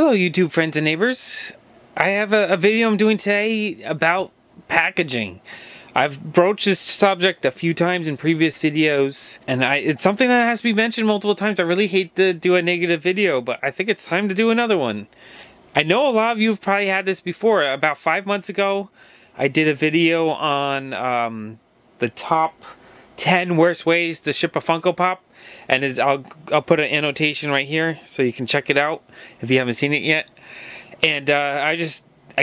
Hello YouTube friends and neighbors. I have a video I'm doing today about packaging. I've broached this subject a few times in previous videos, and it's something that has to be mentioned multiple times. I really hate to do a negative video, but I think it's time to do another one. I know a lot of you have probably had this before. About 5 months ago, I did a video on the top 10 worst ways to ship a Funko Pop, and I'll put an annotation right here so you can check it out if you haven't seen it yet. And I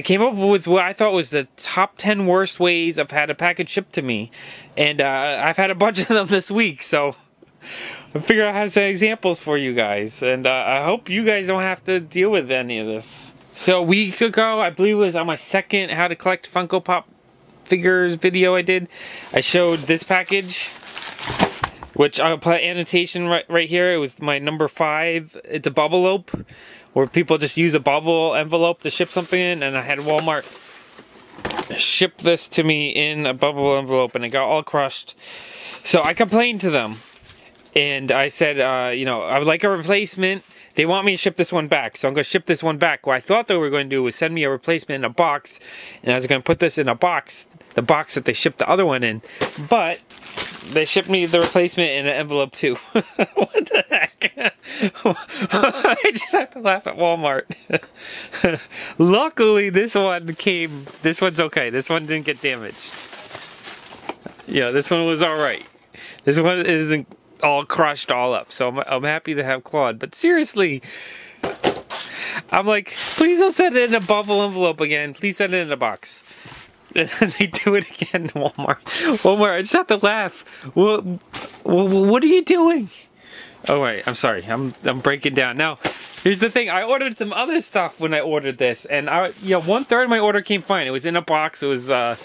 came up with what I thought was the top 10 worst ways I've had a package shipped to me, and I've had a bunch of them this week, so I figure I have some examples for you guys, and I hope you guys don't have to deal with any of this. So a week ago, I believe it was on my second How to Collect Funko Pop Figures video I did, I showed this package, which I'll put annotation right here. It was my number 5. It's a bubble-ope, where people just use a bubble envelope to ship something in, and I had Walmart ship this to me in a bubble envelope, and it got all crushed. So I complained to them, and I said, you know, I would like a replacement. They want me to ship this one back, so I'm going to ship this one back. What I thought they were going to do was send me a replacement in a box, and I was going to put this in a box, the box that they shipped the other one in, but they shipped me the replacement in an envelope too. What the heck? I just have to laugh at Walmart. Luckily, this one's okay. This one didn't get damaged. Yeah, this one was alright. This one isn't all crushed all up, so I'm happy to have Claude. But seriously, I'm like, please don't send it in a bubble envelope again. Please send it in a box. And then they do it again, Walmart, I just have to laugh. What are you doing? Oh wait, I'm sorry. I'm breaking down. Now, here's the thing. I ordered some other stuff when I ordered this, and 1/3 of my order came fine. It was in a box. It was a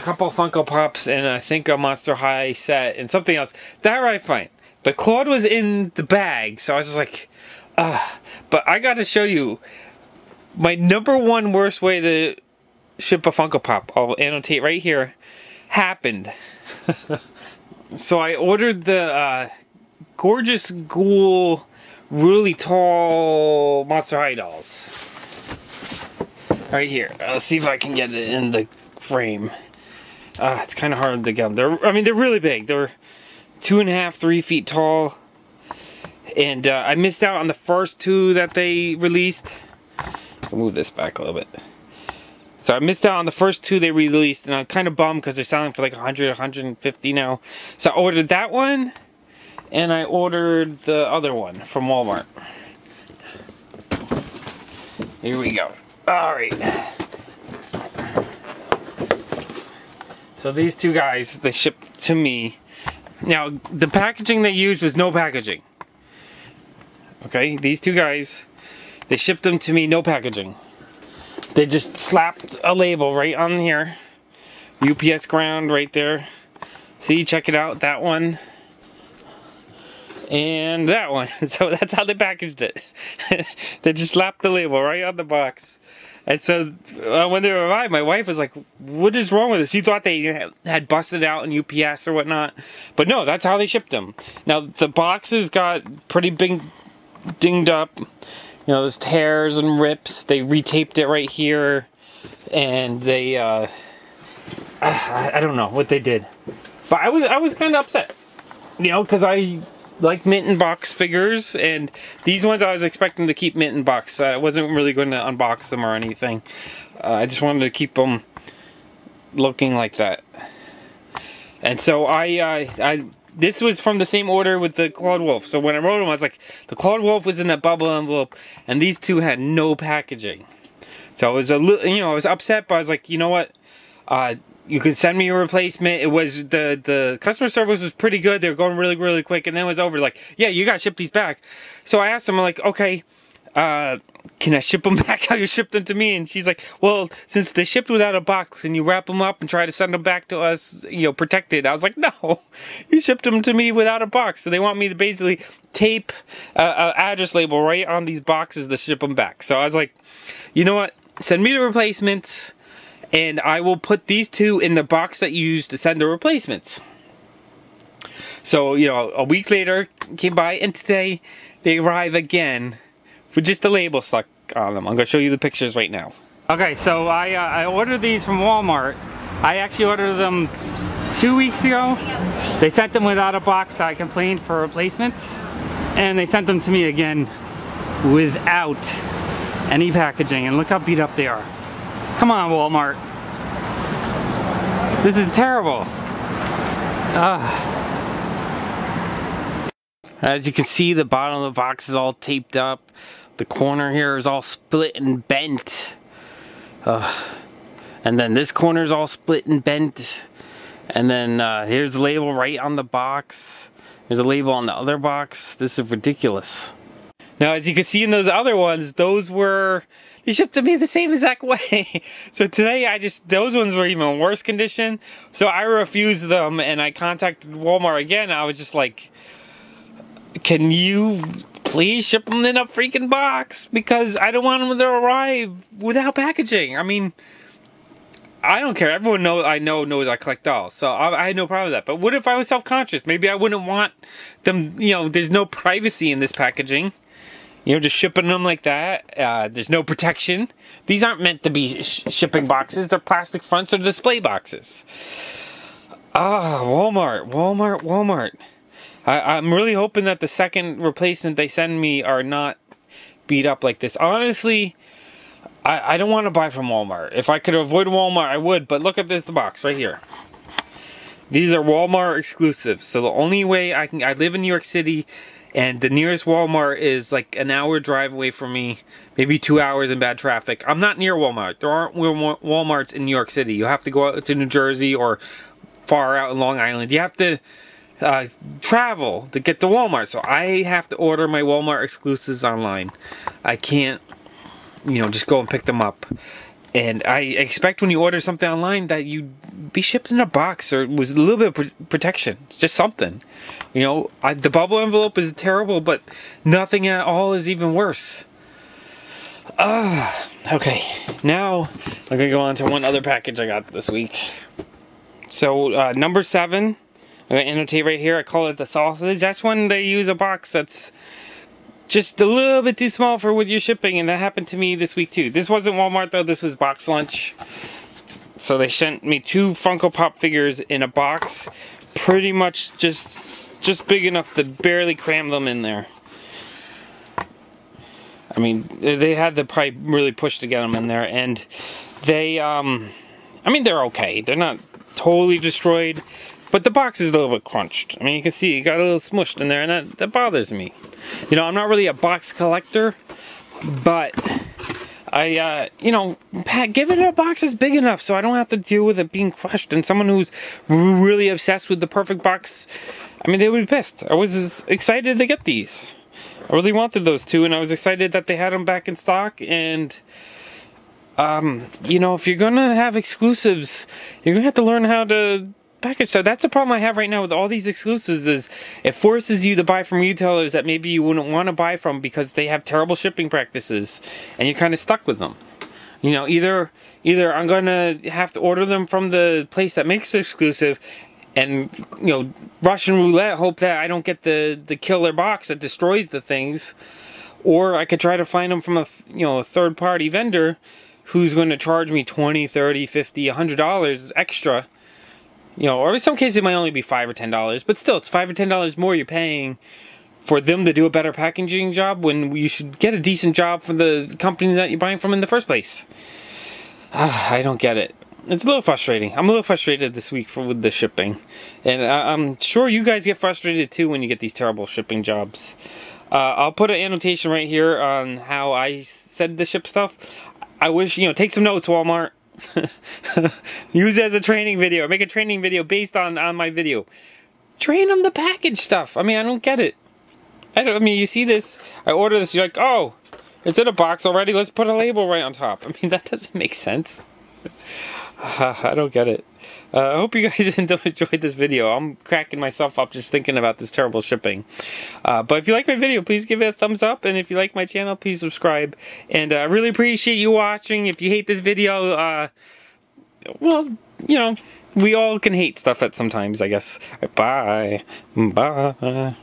couple of Funko Pops and I think a Monster High set and something else. That right, fine. But Claude was in the bag, so I was just like, But I got to show you my number 1 worst way to ship a Funko Pop. I'll annotate right here. Happened. So I ordered the Gorgeous Ghoul really tall Monster High dolls. Right here. Let's see if I can get it in the frame. It's kind of hard to get them. They're really big. They're 2.5, 3 feet tall. And I missed out on the first 2 that they released. I'll move this back a little bit. So I missed out on the first 2 they released, and I'm kind of bummed because they're selling for like 100, 150 now. So I ordered that one, and I ordered the other one from Walmart. Here we go. Alright. So these 2 guys, they shipped to me. Now, the packaging they used was no packaging. Okay, these 2 guys, they shipped them to me, no packaging. They just slapped a label right on here. UPS ground right there. See, check it out, that one. And that one. So that's how they packaged it. They just slapped the label right on the box. And so when they arrived, my wife was like, what is wrong with this? She thought they had busted out in UPS or whatnot. But no, that's how they shipped them. Now, the boxes got pretty big, dinged up. You know, there's tears and rips. They retaped it right here. And they, I don't know what they did. But I was kind of upset. You know, because I like mint in box figures, and these ones I was expecting to keep mint in box. I wasn't really going to unbox them or anything. I just wanted to keep them looking like that. And so this was from the same order with the Claude Wolf. So when I wrote them, I was like, the Claude Wolf was in a bubble envelope, and these 2 had no packaging. So I was a little, you know, I was upset, but I was like, you know what? You could send me a replacement. It was the customer service was pretty good. They were going really, really quick, and then it was over. Like, yeah, you gotta ship these back. So I asked them, I'm like, okay, can I ship them back how you shipped them to me? And she's like, well, since they shipped without a box and you wrap them up and try to send them back to us, you know, protected. I was like, no, you shipped them to me without a box. So they want me to basically tape an address label right on these boxes to ship them back. So I was like, you know what? Send me the replacements, and I will put these 2 in the box that you used to send the replacements. So, you know, a week later came by, and today they arrive again with just the label stuck plastic on them. I'm gonna show you the pictures right now. Okay, so I ordered these from Walmart. I actually ordered them 2 weeks ago. They sent them without a box, so I complained for replacements. And they sent them to me again without any packaging. And look how beat up they are. Come on, Walmart. This is terrible. As you can see, the bottom of the box is all taped up. The corner here is all split and bent. And then this corner is all split and bent. And then here's the label right on the box. There's a label on the other box. This is ridiculous. Now, as you can see in those other ones, they shipped to me the same exact way. So today, those ones were even worse condition. So I refused them and I contacted Walmart again. I was just like, can you please ship them in a freaking box? Because I don't want them to arrive without packaging. I mean, I don't care. Everyone knows I collect dolls, so I had no problem with that. But what if I was self-conscious? Maybe I wouldn't want them, you know, there's no privacy in this packaging. You know, just shipping them like that. There's no protection. These aren't meant to be shipping boxes. They're plastic fronts or display boxes. Walmart. I'm really hoping that the second replacement they send me are not beat up like this. Honestly, I don't want to buy from Walmart. If I could avoid Walmart, I would. But look at the box right here. These are Walmart exclusives. So the only way I live in New York City, and the nearest Walmart is like an hour drive away from me. Maybe 2 hours in bad traffic. I'm not near Walmart. There aren't Walmarts in New York City. You have to go out to New Jersey or far out in Long Island. You have to travel to get to Walmart. So I have to order my Walmart exclusives online. I can't, you know, just go and pick them up. And I expect when you order something online that you be shipped in a box or with a little bit of protection. It's just something. You know, the bubble envelope is terrible, but nothing at all is even worse. Okay. Now, I'm going to go on to one other package I got this week. So, number 7, I'm going to annotate right here. I call it the sausage. That's when they use a box that's just a little bit too small for what you're shipping, and that happened to me this week too. This wasn't Walmart though, this was Box Lunch. So they sent me 2 Funko Pop figures in a box, pretty much just big enough to barely cram them in there. I mean, they had to probably really push to get them in there, and they, I mean, they're okay. They're not totally destroyed, but the box is a little bit crunched. I mean, you can see it got a little smushed in there, and that bothers me. You know, I'm not really a box collector, but I, you know, give it a box that's big enough so I don't have to deal with it being crushed. And someone who's really obsessed with the perfect box, I mean, they would be pissed. I was excited to get these. I really wanted those 2, and I was excited that they had them back in stock. And you know, if you're gonna have exclusives, you're gonna have to learn how to package. So that's the problem I have right now with all these exclusives, is it forces you to buy from retailers that maybe you wouldn't want to buy from because they have terrible shipping practices, and you're kind of stuck with them. You know, either I'm gonna have to order them from the place that makes the exclusive, and, you know, Russian roulette, hope that I don't get the killer box that destroys the things, or I could try to find them from a third-party vendor who's going to charge me $20, $30, $50, $100 extra. You know, or in some cases it might only be $5 or $10, but still, it's $5 or $10 more you're paying for them to do a better packaging job when you should get a decent job from the company that you're buying from in the first place. I don't get it. It's a little frustrating. I'm a little frustrated this week with the shipping, and I'm sure you guys get frustrated too when you get these terrible shipping jobs. I'll put an annotation right here on how I said the ship stuff. I wish, you know, take some notes, Walmart. Use it as a training video, or make a training video based on my video. Train them to package stuff. I mean, I don't get it. I mean, you see this, I order this, you're like, oh, it's in a box already, let's put a label right on top. I mean, that doesn't make sense. I don't get it. I hope you guys enjoyed this video. I'm cracking myself up just thinking about this terrible shipping. But if you like my video, please give it a thumbs up. And if you like my channel, please subscribe. And I really appreciate you watching. If you hate this video, well, you know, we all can hate stuff at sometimes, I guess. Bye. Bye.